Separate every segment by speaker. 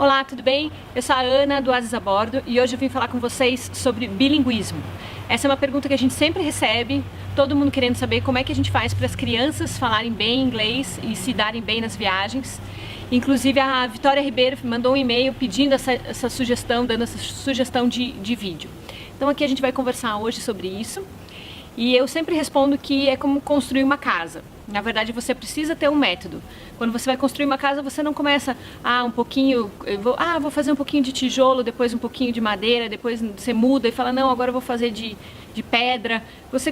Speaker 1: Olá, tudo bem? Eu sou a Ana do Asas a Bordo e hoje eu vim falar com vocês sobre bilinguismo. Essa é uma pergunta que a gente sempre recebe, todo mundo querendo saber como é que a gente faz para as crianças falarem bem inglês e se darem bem nas viagens. Inclusive a Vitória Ribeiro mandou um e-mail pedindo essa sugestão, dando essa sugestão de vídeo. Então aqui a gente vai conversar hoje sobre isso. E eu sempre respondo que é como construir uma casa. Na verdade, você precisa ter um método. Quando você vai construir uma casa, você não começa, vou fazer um pouquinho de tijolo, depois um pouquinho de madeira, depois você muda e fala, não, agora eu vou fazer de pedra.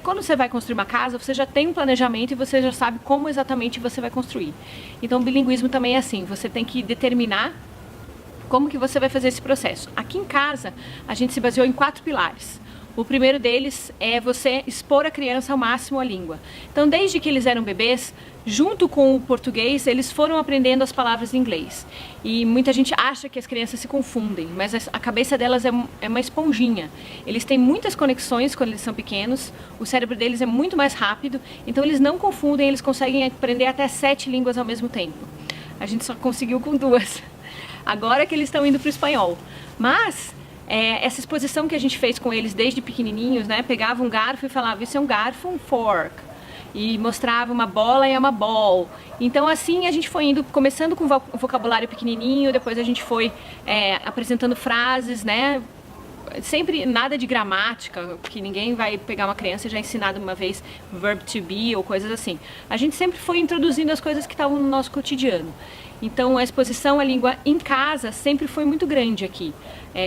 Speaker 1: Quando você vai construir uma casa, você já tem um planejamento e você já sabe como exatamente você vai construir. Então, o bilinguismo também é assim, você tem que determinar como que você vai fazer esse processo. Aqui em casa, a gente se baseou em 4 pilares. O primeiro deles é você expor a criança ao máximo a língua. Então, desde que eles eram bebês, junto com o português, eles foram aprendendo as palavras em inglês. E muita gente acha que as crianças se confundem, mas a cabeça delas é uma esponjinha. Eles têm muitas conexões quando eles são pequenos, o cérebro deles é muito mais rápido, então eles não confundem, eles conseguem aprender até 7 línguas ao mesmo tempo. A gente só conseguiu com 2. Agora que eles estão indo para o espanhol. Mas essa exposição que a gente fez com eles desde pequenininhos, né? Pegava um garfo e falava, isso é um garfo, um fork. E mostrava uma bola e uma ball. Então assim a gente foi indo, começando com o vocabulário pequenininho, depois a gente foi apresentando frases, né? Sempre nada de gramática, que ninguém vai pegar uma criança e já ensinar de uma vez verb to be ou coisas assim. A gente sempre foi introduzindo as coisas que estavam no nosso cotidiano. Então a exposição à língua em casa sempre foi muito grande aqui.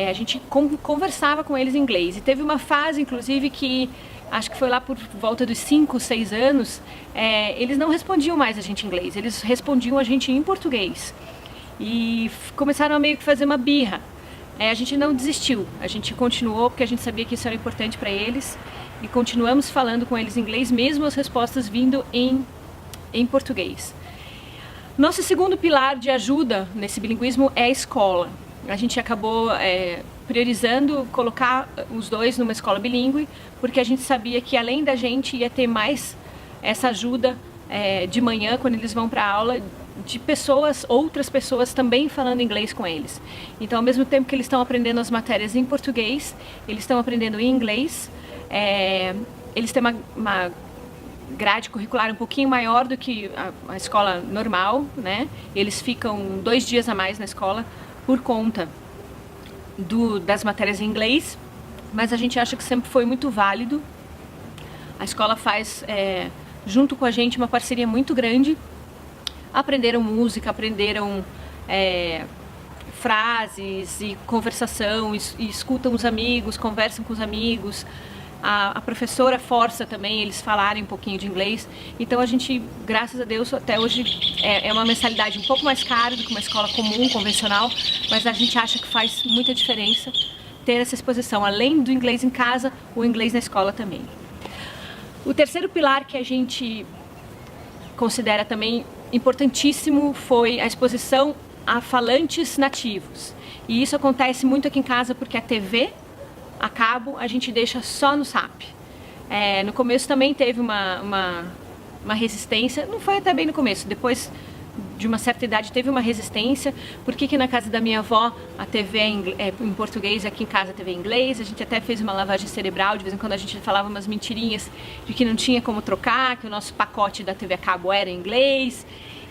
Speaker 1: A gente conversava com eles em inglês e teve uma fase inclusive que acho que foi lá por volta dos 5, 6 anos, eles não respondiam mais a gente em inglês, eles respondiam a gente em português. E começaram a meio que fazer uma birra. A gente não desistiu, a gente continuou porque a gente sabia que isso era importante para eles e continuamos falando com eles em inglês, mesmo as respostas vindo em português. Nosso segundo pilar de ajuda nesse bilinguismo é a escola. A gente acabou priorizando colocar os dois numa escola bilíngue, porque a gente sabia que além da gente ia ter mais essa ajuda de manhã, quando eles vão para a aula, de outras pessoas também falando inglês com eles. Então, ao mesmo tempo que eles estão aprendendo as matérias em português, eles estão aprendendo em inglês, eles têm uma grade curricular um pouquinho maior do que a escola normal, né? Eles ficam 2 dias a mais na escola por conta das matérias em inglês, mas a gente acha que sempre foi muito válido. A escola faz, junto com a gente, uma parceria muito grande. Aprenderam música, aprenderam frases e conversação, e escutam os amigos, conversam com os amigos. A professora força também eles falarem um pouquinho de inglês. Então a gente, graças a Deus, até hoje é uma mensalidade um pouco mais cara do que uma escola comum, convencional, mas a gente acha que faz muita diferença ter essa exposição, além do inglês em casa, o inglês na escola também. O terceiro pilar que a gente considera também importantíssimo foi a exposição a falantes nativos. E isso acontece muito aqui em casa porque a TV a cabo a gente deixa só no SAP. No começo também teve uma resistência, não foi até bem no começo, depois de uma certa idade teve uma resistência, porque que na casa da minha avó a TV é em português, aqui em casa a TV é em inglês. A gente até fez uma lavagem cerebral, de vez em quando a gente falava umas mentirinhas de que não tinha como trocar, que o nosso pacote da TV a cabo era em inglês.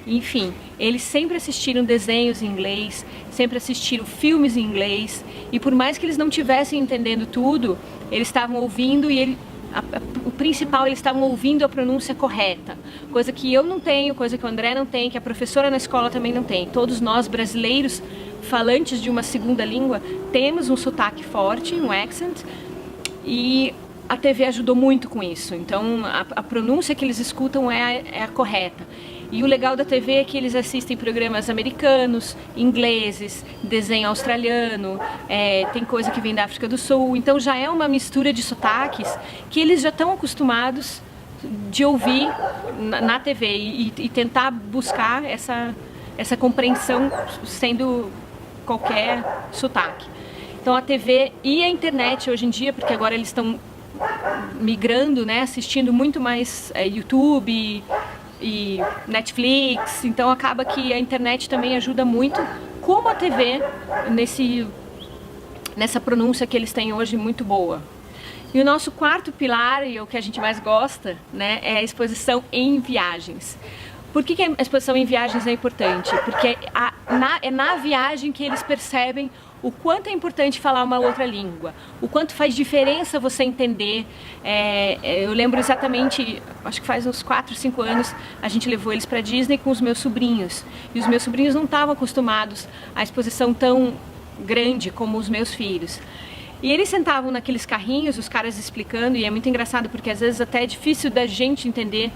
Speaker 1: Enfim, eles sempre assistiram desenhos em inglês, sempre assistiram filmes em inglês, e por mais que eles não estivessem entendendo tudo, eles estavam ouvindo o principal, eles estavam ouvindo a pronúncia correta, coisa que eu não tenho, coisa que o André não tem, que a professora na escola também não tem. Todos nós brasileiros falantes de uma segunda língua temos um sotaque forte, um accent, e a TV ajudou muito com isso. Então a pronúncia que eles escutam é a correta. E o legal da TV é que eles assistem programas americanos, ingleses, desenho australiano, tem coisa que vem da África do Sul. Então já é uma mistura de sotaques que eles já estão acostumados de ouvir na TV e tentar buscar essa compreensão sendo qualquer sotaque. Então a TV e a internet hoje em dia, porque agora eles estão migrando, né, assistindo muito mais YouTube e Netflix, então acaba que a internet também ajuda muito com como a TV nessa pronúncia que eles têm hoje muito boa. E o nosso quarto pilar, e o que a gente mais gosta, né, é a exposição em viagens. Por que a exposição em viagens é importante? Porque é na viagem que eles percebem o quanto é importante falar uma outra língua, o quanto faz diferença você entender. Eu lembro exatamente, acho que faz uns 4, 5 anos, a gente levou eles para Disney com os meus sobrinhos. E os meus sobrinhos não estavam acostumados à exposição tão grande como os meus filhos. E eles sentavam naqueles carrinhos, os caras explicando, e é muito engraçado porque às vezes até é difícil da gente entender,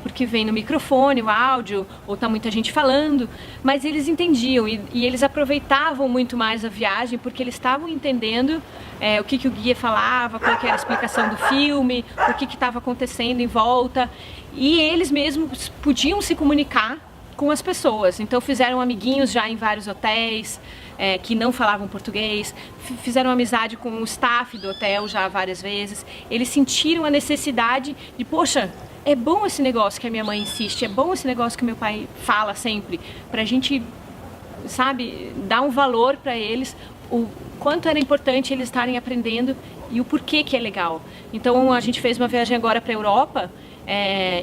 Speaker 1: porque vem no microfone o áudio, ou tá muita gente falando, mas eles entendiam e eles aproveitavam muito mais a viagem porque eles estavam entendendo o que o guia falava, qual que era a explicação do filme, o que estava acontecendo em volta, e eles mesmos podiam se comunicar com as pessoas. Então fizeram amiguinhos já em vários hotéis que não falavam português, fizeram amizade com o staff do hotel já várias vezes. Eles sentiram a necessidade de, poxa, é bom esse negócio que a minha mãe insiste, é bom esse negócio que meu pai fala sempre, pra gente, sabe, dar um valor para eles, o quanto era importante eles estarem aprendendo e o porquê que é legal. Então a gente fez uma viagem agora para a Europa,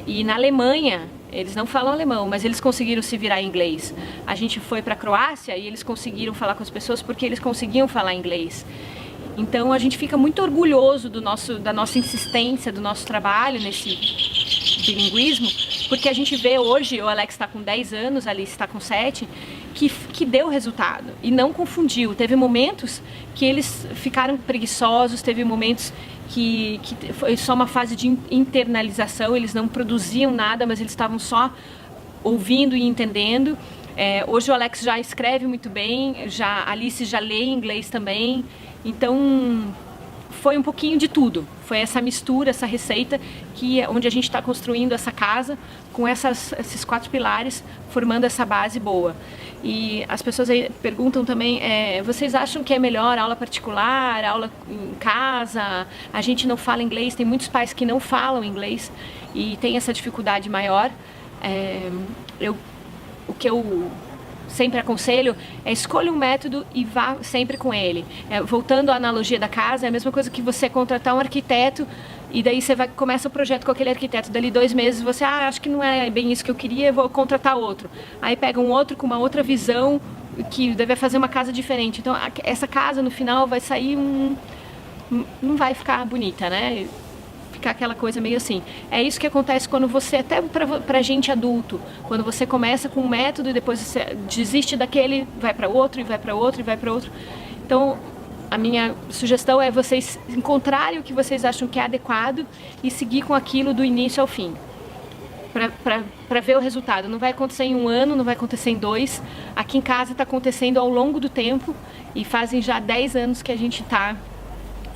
Speaker 1: e na Alemanha eles não falam alemão, mas eles conseguiram se virar em inglês. A gente foi para a Croácia e eles conseguiram falar com as pessoas porque eles conseguiam falar inglês. Então a gente fica muito orgulhoso da nossa insistência, do nosso trabalho nesse bilinguismo, porque a gente vê hoje, o Alex está com 10 anos, a Alice está com 7, que deu resultado e não confundiu. Teve momentos que eles ficaram preguiçosos, teve momentos que foi só uma fase de internalização, eles não produziam nada, mas eles estavam só ouvindo e entendendo. Hoje o Alex já escreve muito bem, a Alice já lê em inglês também, então foi um pouquinho de tudo. Foi essa mistura, essa receita, onde a gente está construindo essa casa com esses 4 pilares, formando essa base boa. E as pessoas aí perguntam também, vocês acham que é melhor aula particular, aula em casa? A gente não fala inglês, tem muitos pais que não falam inglês e tem essa dificuldade maior. O que eu sempre aconselho escolha um método e vá sempre com ele. Voltando à analogia da casa, é a mesma coisa que você contratar um arquiteto e daí você começa o projeto com aquele arquiteto, dali 2 meses você, acho que não é bem isso que eu queria, vou contratar outro. Aí pega um outro com uma outra visão que deve fazer uma casa diferente. Então essa casa no final vai sair não vai ficar bonita, né? Ficar aquela coisa meio assim. É isso que acontece quando você, até pra gente adulto, quando você começa com um método e depois você desiste daquele, vai para outro e vai para outro e vai para outro. Então a minha sugestão é vocês encontrarem o que vocês acham que é adequado e seguir com aquilo do início ao fim, para ver o resultado. Não vai acontecer em 1 ano, não vai acontecer em 2. Aqui em casa está acontecendo ao longo do tempo e fazem já 10 anos que a gente está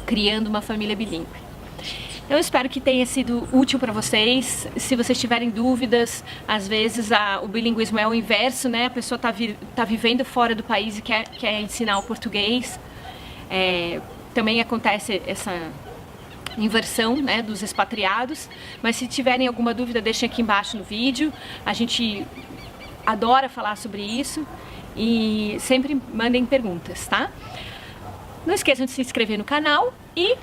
Speaker 1: criando uma família bilíngue. Eu espero que tenha sido útil para vocês. Se vocês tiverem dúvidas, às vezes o bilinguismo é o inverso, né? A pessoa tá vivendo fora do país e quer ensinar o português. Também acontece essa inversão, né, dos expatriados. Mas se tiverem alguma dúvida, deixem aqui embaixo no vídeo. A gente adora falar sobre isso e sempre mandem perguntas, tá? Não esqueçam de se inscrever no canal e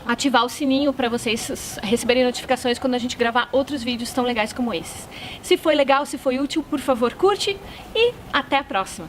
Speaker 1: ativar o sininho para vocês receberem notificações quando a gente gravar outros vídeos tão legais como esses. Se foi legal, se foi útil, por favor, curte e até a próxima!